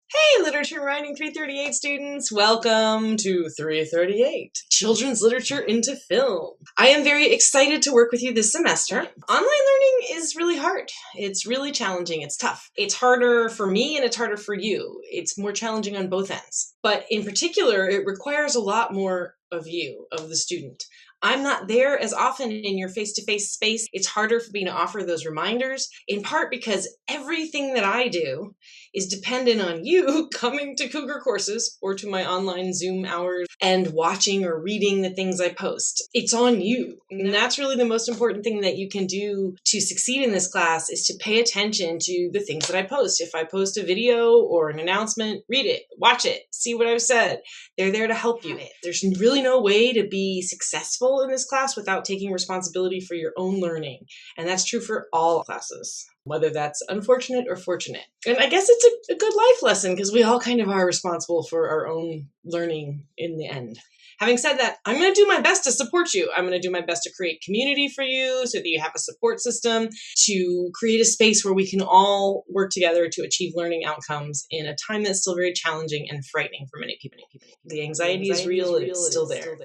Hey, Literature Writing 338 students, welcome to 338, Children's Literature into Film. I am very excited to work with you this semester. Online learning is really hard. It's really challenging. It's tough. It's harder for me and it's harder for you. It's more challenging on both ends. But in particular, it requires a lot more of you, of the student. I'm not there as often in your face-to-face space. It's harder for me to offer those reminders, in part because everything that I do is dependent on you coming to Cougar courses or to my online Zoom hours and watching or reading the things I post. It's on you. And that's really the most important thing that you can do to succeed in this class is to pay attention to the things that I post. If I post a video or an announcement, read it, watch it, see what I've said. They're there to help you. There's really no way to be successful in this class without taking responsibility for your own learning. And that's true for all classes, whether that's unfortunate or fortunate. And I guess it's a good life lesson because we all kind of are responsible for our own learning in the end. Having said that, I'm going to do my best to support you. I'm going to do my best to create community for you so that you have a support system, to create a space where we can all work together to achieve learning outcomes in a time that's still very challenging and frightening for many people. The anxiety is real. It's still there.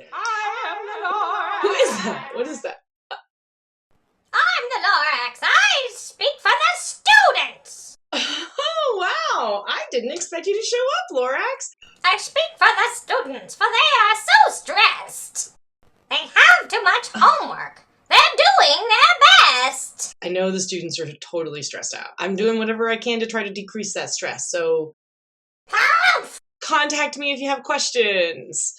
Who is that? What is that? I'm the Lorax. I speak for the students. Oh, wow. I didn't expect you to show up, Lorax. I speak for the students, for they are so stressed. They have too much homework. They're doing their best. I know the students are totally stressed out. I'm doing whatever I can to try to decrease that stress, so Help! contact me if you have questions.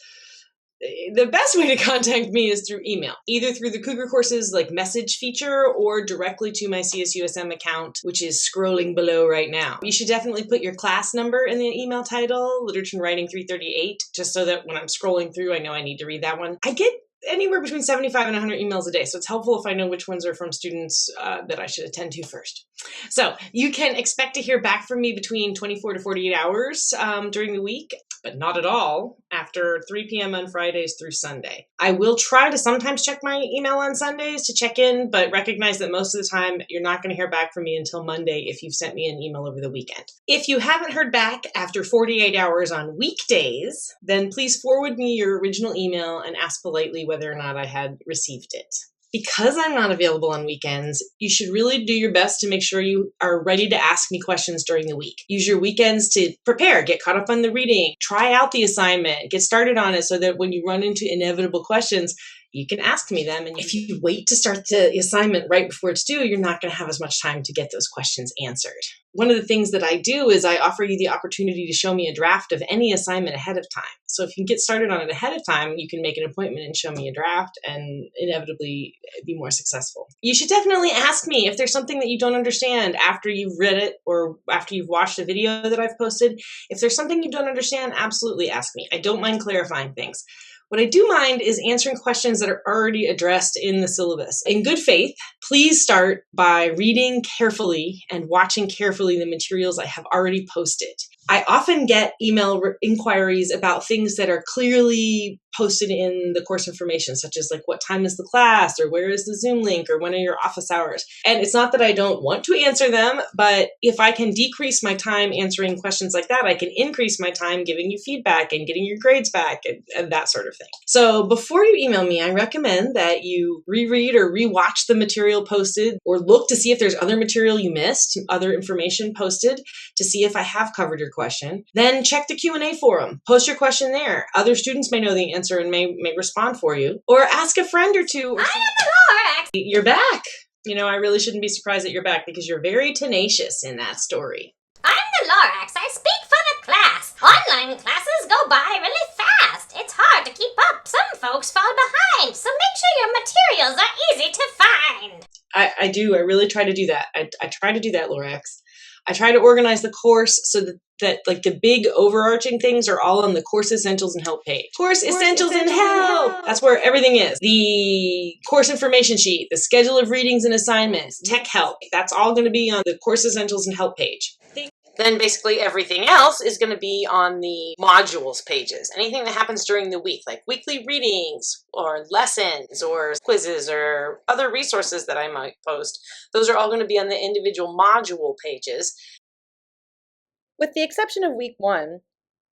The best way to contact me is through email, either through the Cougar Courses message feature or directly to my CSUSM account, which is scrolling below right now. You should definitely put your class number in the email title, Literature and Writing 338, just so that when I'm scrolling through, I know I need to read that one. I get anywhere between 75 and 100 emails a day, so it's helpful if I know which ones are from students that I should attend to first. So you can expect to hear back from me between 24 to 48 hours during the week, but not at all after 3 p.m. on Fridays through Sunday. I will try to sometimes check my email on Sundays to check in, but recognize that most of the time you're not going to hear back from me until Monday if you've sent me an email over the weekend. If you haven't heard back after 48 hours on weekdays, then please forward me your original email and ask politely whether or not I had received it. Because I'm not available on weekends, you should really do your best to make sure you are ready to ask me questions during the week. Use your weekends to prepare, get caught up on the reading, try out the assignment, get started on it so that when you run into inevitable questions, you can ask me them. And if you wait to start the assignment right before it's due, you're not going to have as much time to get those questions answered. One of the things that I do is I offer you the opportunity to show me a draft of any assignment ahead of time. So if you can get started on it ahead of time, you can make an appointment and show me a draft and inevitably be more successful. You should definitely ask me if there's something that you don't understand after you've read it or after you've watched a video that I've posted. If there's something you don't understand, absolutely ask me. I don't mind clarifying things. What I do mind is answering questions that are already addressed in the syllabus. In good faith, please start by reading carefully and watching carefully the materials I have already posted. I often get email inquiries about things that are clearly posted in the course information, such as what time is the class, or where is the Zoom link, or when are your office hours? And it's not that I don't want to answer them, but if I can decrease my time answering questions like that, I can increase my time giving you feedback and getting your grades back and that sort of thing. So before you email me, I recommend that you reread or rewatch the material posted, or look to see if there's other material you missed, other information posted, to see if I have covered your question. Then check the Q&A forum. Post your question there. Other students may know the answer and may respond for you. Or ask a friend or two. I am the Lorax. You're back. I really shouldn't be surprised that you're back because you're very tenacious in that story. I'm the Lorax. I speak for the class. Online classes go by really fast. It's hard to keep up. Some folks fall behind, so make sure your materials are easy to find. I do. I really try to do that. I try to do that, Lorax. I try to organize the course so that the big overarching things are all on the Course Essentials and Help page. Course Essentials and Help! That's where everything is. The course information sheet, the schedule of readings and assignments, tech help. That's all going to be on the Course Essentials and Help page. Then basically everything else is going to be on the modules pages. Anything that happens during the week, like weekly readings or lessons or quizzes or other resources that I might post, those are all going to be on the individual module pages. With the exception of week 1,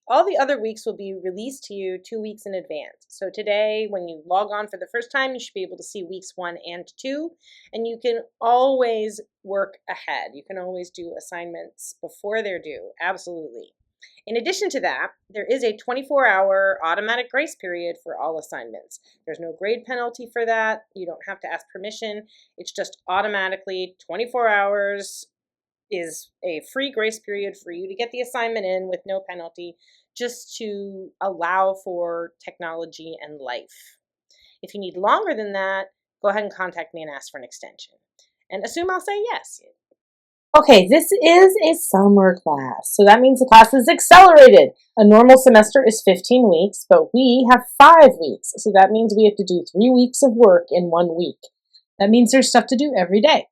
all the other weeks will be released to you 2 weeks in advance. So today, when you log on for the first time, you should be able to see weeks 1 and 2, and you can always work ahead. You can always do assignments before they're due, absolutely. In addition to that, there is a 24-hour automatic grace period for all assignments. There's no grade penalty for that. You don't have to ask permission. It's just automatically 24 hours is a free grace period for you to get the assignment in with no penalty, just to allow for technology and life. If you need longer than that, go ahead and contact me and ask for an extension. And assume I'll say yes. Okay, this is a summer class, so that means the class is accelerated. A normal semester is 15 weeks, but we have 5 weeks, so that means we have to do 3 weeks of work in 1 week. That means there's stuff to do every day.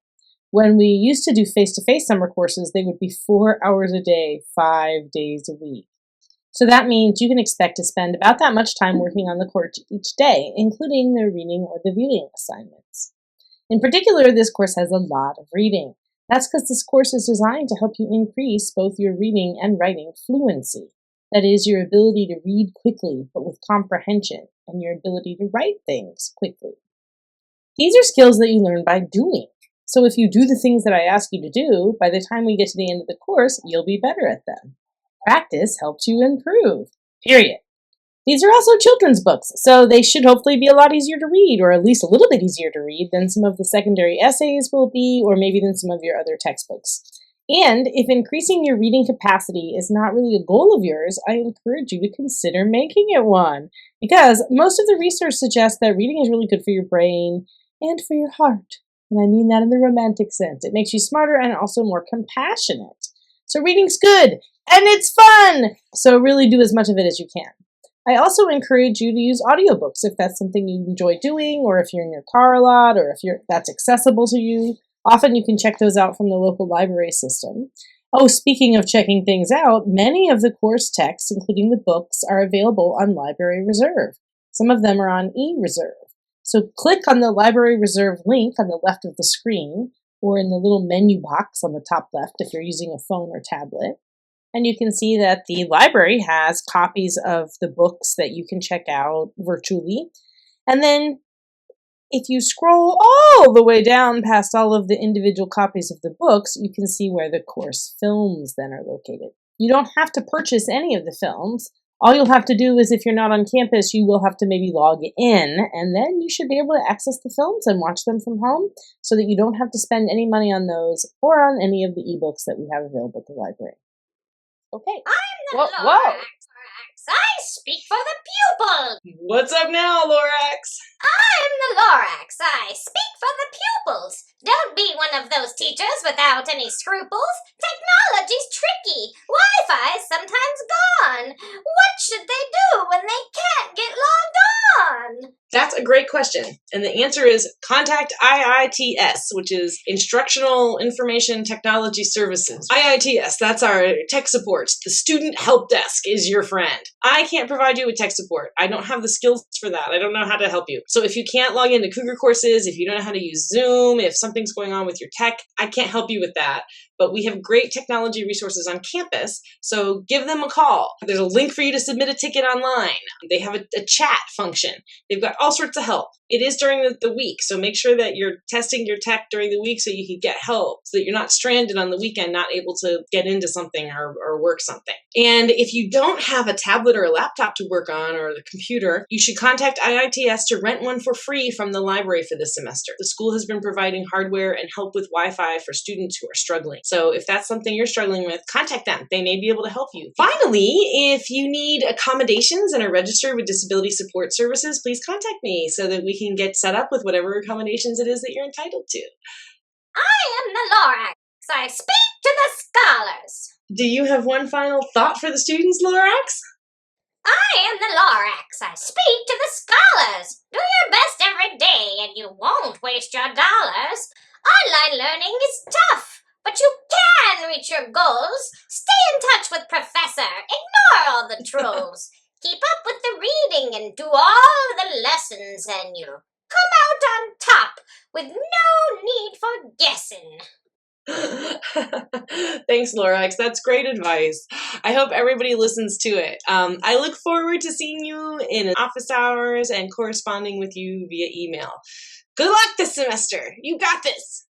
When we used to do face-to-face summer courses, they would be 4 hours a day, 5 days a week. So that means you can expect to spend about that much time working on the course each day, including the reading or the viewing assignments. In particular, this course has a lot of reading. That's because this course is designed to help you increase both your reading and writing fluency. That is, your ability to read quickly, but with comprehension, and your ability to write things quickly. These are skills that you learn by doing. So if you do the things that I ask you to do, by the time we get to the end of the course, you'll be better at them. Practice helps you improve, period. These are also children's books, so they should hopefully be a lot easier to read, or at least a little bit easier to read than some of the secondary essays will be, or maybe than some of your other textbooks. And if increasing your reading capacity is not really a goal of yours, I encourage you to consider making it one, because most of the research suggests that reading is really good for your brain and for your heart. And I mean that in the romantic sense. It makes you smarter and also more compassionate. So reading's good, and it's fun! So really do as much of it as you can. I also encourage you to use audiobooks if that's something you enjoy doing, or if you're in your car a lot, or if that's accessible to you. Often you can check those out from the local library system. Oh, speaking of checking things out, many of the course texts, including the books, are available on Library Reserve. Some of them are on eReserve. So click on the Library Reserve link on the left of the screen, or in the little menu box on the top left if you're using a phone or tablet. And you can see that the library has copies of the books that you can check out virtually. And then if you scroll all the way down past all of the individual copies of the books, you can see where the course films then are located. You don't have to purchase any of the films. All you'll have to do is, if you're not on campus, you will have to maybe log in, and then you should be able to access the films and watch them from home so that you don't have to spend any money on those or on any of the ebooks that we have available at the library. Okay. I'm the Lorax. I speak for the pupils. What's up now, Lorax? I'm the Lorax. I speak for the pupils. Don't be one of those teachers without any scruples. Technology's tricky. Wi-Fi's sometimes gone. What should they do when they can't get logged on? That's a great question. And the answer is contact IITS, which is Instructional Information Technology Services. IITS, that's our tech support. The Student Help Desk is your friend. I can't provide you with tech support. I don't have the skills for that. I don't know how to help you. So if you can't log into Cougar courses, if you don't know how to use Zoom, if something's going on with your tech, I can't help you with that. But we have great technology resources on campus, so give them a call. There's a link for you to submit a ticket online. They have a chat function. They've got all sorts of help. It is during the week, so make sure that you're testing your tech during the week so you can get help, so that you're not stranded on the weekend, not able to get into something or work something. And if you don't have a tablet or a laptop to work on, or the computer, you should contact IITS to rent one for free from the library for this semester. The school has been providing hardware and help with Wi-Fi for students who are struggling. So if that's something you're struggling with, contact them. They may be able to help you. Finally, if you need accommodations and are registered with Disability Support Services, please contact me so that we can get set up with whatever accommodations it is that you're entitled to. I am the Lorax. I speak to the scholars. Do you have one final thought for the students, Lorax? I am the Lorax. I speak to the scholars. Do your best every day and you won't waste your dollars. Online learning is tough, but you can reach your goals. Stay in touch with Professor. Ignore all the trolls. Keep up with the reading and do all the lessons and you'll come out on top with no need for guessing. Thanks, Lorax. That's great advice. I hope everybody listens to it. I look forward to seeing you in office hours and corresponding with you via email. Good luck this semester. You got this.